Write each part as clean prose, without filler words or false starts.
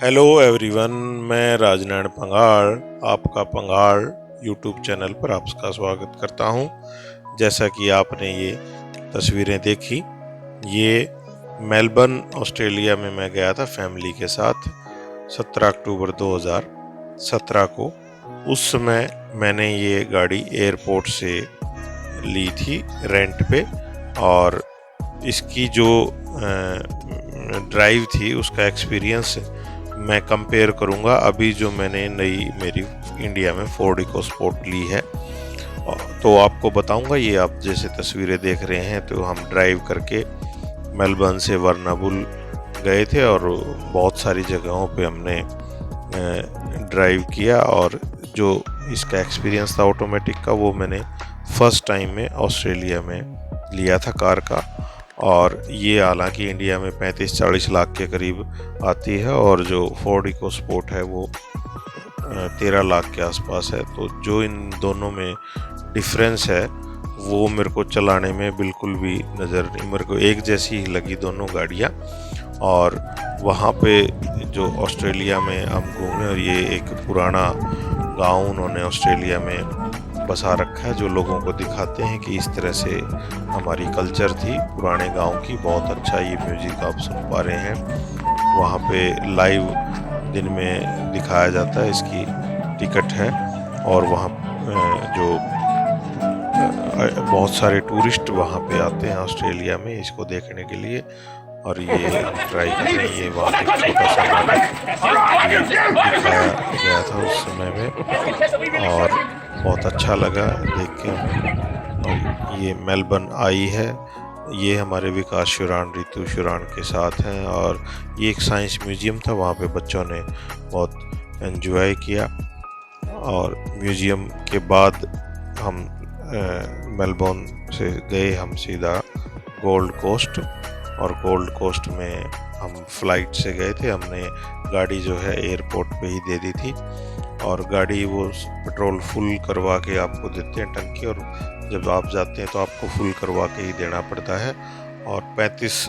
Hello everyone, मैं राजनैन पंगाड़ आपका पंगाड़ YouTube channel पर आपका स्वागत करता हूं। जैसा कि आपने ये तस्वीरें देखी, ये मेलबर्न ऑस्ट्रेलिया में मैं गया था फैमिली के साथ 17 अक्टूबर 2017 को। उस समय मैंने ये गाड़ी एयरपोर्ट से ली थी रेंट पे, और इसकी जो ड्राइव थी उसका एक्सपीरियंस मैं कंपेयर करूंगा अभी जो मैंने मेरी इंडिया में फोर्ड इकोस्पोर्ट ली है। तो आपको बताऊंगा, ये आप जैसे तस्वीरें देख रहे हैं तो हम ड्राइव करके मेलबर्न से वर्नाबुल गए थे और बहुत सारी जगहों पे हमने ड्राइव किया, और जो इसका एक्सपीरियंस था ऑटोमेटिक का वो मैंने फर्स्ट टाइम में ऑस्ट्रेलिया में लिया था कार का। और ये हालांकि इंडिया में 35-40 लाख के करीब आती है, और जो फोर्ड इकोस्पोर्ट है वो 13 लाख के आसपास है। तो जो इन दोनों में डिफरेंस है वो मेरे को चलाने में बिल्कुल भी नज़र नहीं, मेरे को एक जैसी ही लगी दोनों गाड़ियाँ। और वहाँ पे जो ऑस्ट्रेलिया में हम घूमे, और ये एक पुराना गांव उन्होंने ऑस्ट्रेलिया में बसा रखा है, जो लोगों को दिखाते हैं कि इस तरह से हमारी कल्चर थी पुराने गांव की। बहुत अच्छा ये म्यूजिक आप सुन पा रहे हैं, वहाँ पे लाइव दिन में दिखाया जाता है, इसकी टिकट है। और वहाँ जो बहुत सारे टूरिस्ट वहाँ पे आते हैं ऑस्ट्रेलिया में इसको देखने के लिए। और ये हम ट्राई कर रहे हैं, ये वहाँ पे छोटा सा नाटक दिखाया गया था उस समय में, और बहुत अच्छा लगा देख के। और ये मेलबर्न आई है, ये हमारे विकास शुरान, रितु शुरान के साथ हैं, और ये एक साइंस म्यूजियम था, वहाँ पे बच्चों ने बहुत एंजॉय किया। और म्यूजियम के बाद हम मेलबर्न से गए हम सीधा गोल्ड कोस्ट, और गोल्ड कोस्ट में हम फ्लाइट से गए थे। हमने गाड़ी जो है एयरपोर्ट पे ही दे दी थी, और गाड़ी वो पेट्रोल फुल करवा के आपको देते हैं टंकी, और जब आप जाते हैं तो आपको फुल करवा के ही देना पड़ता है। और 35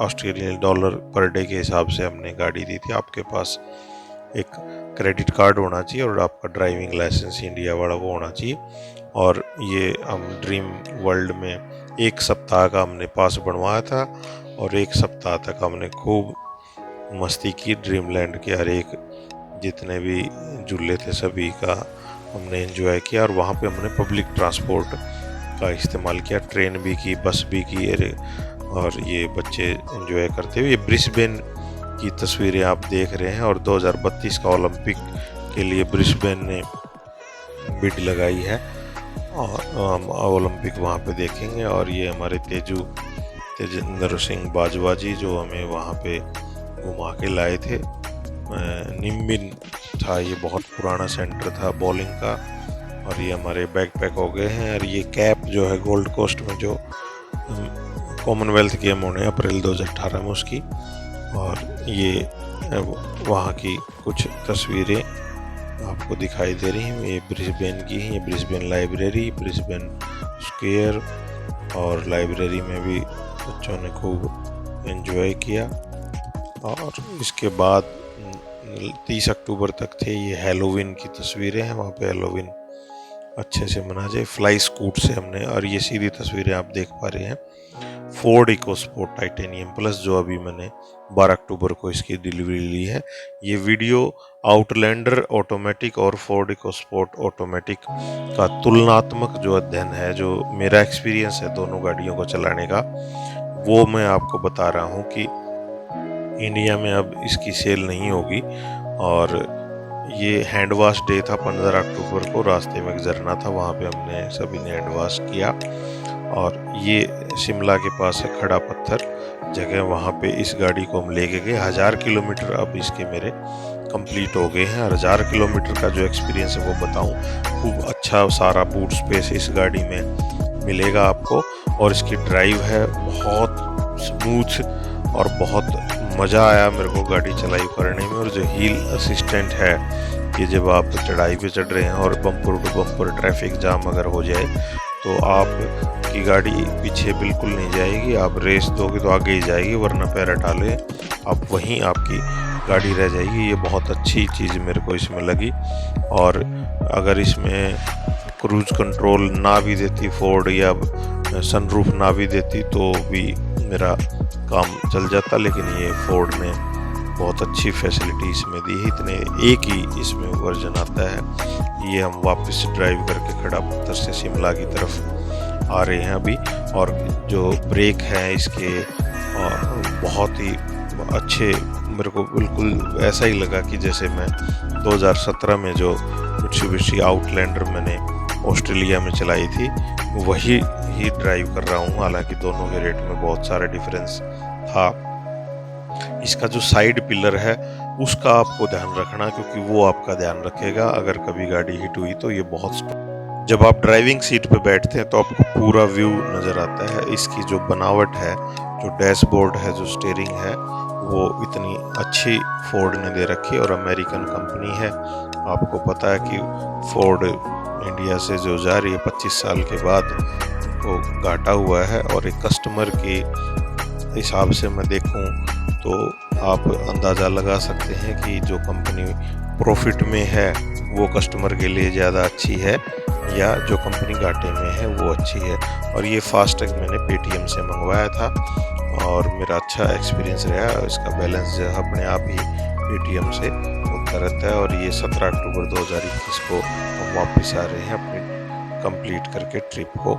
ऑस्ट्रेलियन डॉलर पर डे के हिसाब से हमने गाड़ी दी थी। आपके पास एक क्रेडिट कार्ड होना चाहिए और आपका ड्राइविंग लाइसेंस इंडिया वाला वो होना चाहिए। और ये हम ड्रीम वर्ल्ड में 1 सप्ताह का हमने पास बनवाया था, और 1 सप्ताह तक हमने खूब मस्ती की। ड्रीम लैंड के हर एक जितने भी झूले थे सभी का हमने एंजॉय किया, और वहाँ पे हमने पब्लिक ट्रांसपोर्ट का इस्तेमाल किया, ट्रेन भी की, बस भी की, और ये बच्चे एंजॉय करते हुए। ये ब्रिस्बेन की तस्वीरें आप देख रहे हैं, और 2032 का ओलंपिक के लिए ब्रिस्बेन ने बिड लगाई है, और हम ओलंपिक वहाँ पे देखेंगे। और ये हमारे तेजेंद्र सिंह बाजवा जी जो हमें वहाँ पे घुमा के लाए थे। निम्बिन था, ये बहुत पुराना सेंटर था बॉलिंग का। और ये हमारे बैकपैक हो गए हैं, और ये कैप जो है गोल्ड कोस्ट में जो कॉमनवेल्थ गेम होने अप्रैल 2018 में उसकी। और ये वहाँ की कुछ तस्वीरें आपको दिखाई दे रही हैं, ये ब्रिस्बेन की हैं। ये ब्रिस्बेन लाइब्रेरी, ब्रिस्बेन स्क्वायर, और लाइब्रेरी में भी बच्चों ने खूब एंजॉय किया। और इसके बाद 30 अक्टूबर तक थे ये हैलोवीन की तस्वीरें हैं, वहाँ पे हैलोवीन अच्छे से मना जाए। फ्लाई स्कूट से हमने, और ये सीधी तस्वीरें आप देख पा रहे हैं फोर्ड इकोस्पोर्ट टाइटेनियम प्लस, जो अभी मैंने 12 अक्टूबर को इसकी डिलीवरी ली है। ये वीडियो आउटलैंडर ऑटोमेटिक और फोर्ड इकोस्पोर्ट ऑटोमेटिक का तुलनात्मक जो अध्ययन है, जो मेरा एक्सपीरियंस है दोनों गाड़ियों को चलाने का, वो मैं आपको बता रहा हूँ कि इंडिया में अब इसकी सेल नहीं होगी। और ये हैंड वॉश डे था 15 अक्टूबर को, रास्ते में एक झरना था, वहाँ पे हमने सभी ने हैंड वॉश किया। और ये शिमला के पास है खड़ा पत्थर जगह, वहाँ पे इस गाड़ी को हम लेके गए। 1000 किलोमीटर अब इसके मेरे कंप्लीट हो गए हैं, और 1000 किलोमीटर का जो एक्सपीरियंस है वो बताऊँ, खूब अच्छा सारा बूट स्पेस इस गाड़ी में मिलेगा आपको। और इसकी ड्राइव है बहुत स्मूथ, और बहुत मज़ा आया मेरे को गाड़ी चलाई करने में। और जो हील असिस्टेंट है, कि जब आप चढ़ाई पे चढ़ रहे हैं और bumper to bumper traffic jam अगर हो जाए तो आपकी गाड़ी पीछे बिल्कुल नहीं जाएगी। आप रेस दोगे तो आगे ही जाएगी, वरना पैर हटा ले आप वहीं आपकी गाड़ी रह जाएगी। ये बहुत अच्छी चीज़ मेरे को इसमें लगी। और अगर इसमें क्रूज कंट्रोल ना भी देती फोर्ड या सनरूफ ना भी देती तो भी मेरा काम चल जाता, लेकिन ये फोर्ड ने बहुत अच्छी फैसिलिटी इसमें दी है। इतने एक ही इसमें वर्जन आता है। ये हम वापस ड्राइव करके खड़ा पत्थर से शिमला की तरफ आ रहे हैं अभी। और जो ब्रेक है इसके बहुत ही अच्छे, मेरे को बिल्कुल ऐसा ही लगा कि जैसे मैं 2017 में जो मित्सुबिशी आउटलैंडर मैंने ऑस्ट्रेलिया में चलाई थी वही ही ड्राइव कर रहा हूँ। हालांकि दोनों के रेट में बहुत सारा डिफरेंस था। इसका जो साइड पिलर है उसका आपको ध्यान रखना, क्योंकि वो आपका ध्यान रखेगा अगर कभी गाड़ी हिट हुई तो। ये बहुत, जब आप ड्राइविंग सीट पे बैठते हैं तो आपको पूरा व्यू नज़र आता है। इसकी जो बनावट है, जो डैशबोर्ड है, जो स्टीयरिंग है, वो इतनी अच्छी फोर्ड ने दे रखी। और अमेरिकन कंपनी है, आपको पता है कि फोर्ड इंडिया से जो जा रही है 25 साल के बाद वो घाटा हुआ है। और एक कस्टमर के हिसाब से मैं देखूं तो आप अंदाज़ा लगा सकते हैं कि जो कंपनी प्रॉफिट में है वो कस्टमर के लिए ज़्यादा अच्छी है या जो कंपनी घाटे में है वो अच्छी है। और ये फास्टैग मैंने पेटीएम से मंगवाया था और मेरा अच्छा एक्सपीरियंस रहा। इसका बैलेंस जो अपने आप ही पेटीएम से होता रहता है। और ये 17 अक्टूबर 2021 को हम वापस आ रहे हैं अपनी कंप्लीट करके ट्रिप को।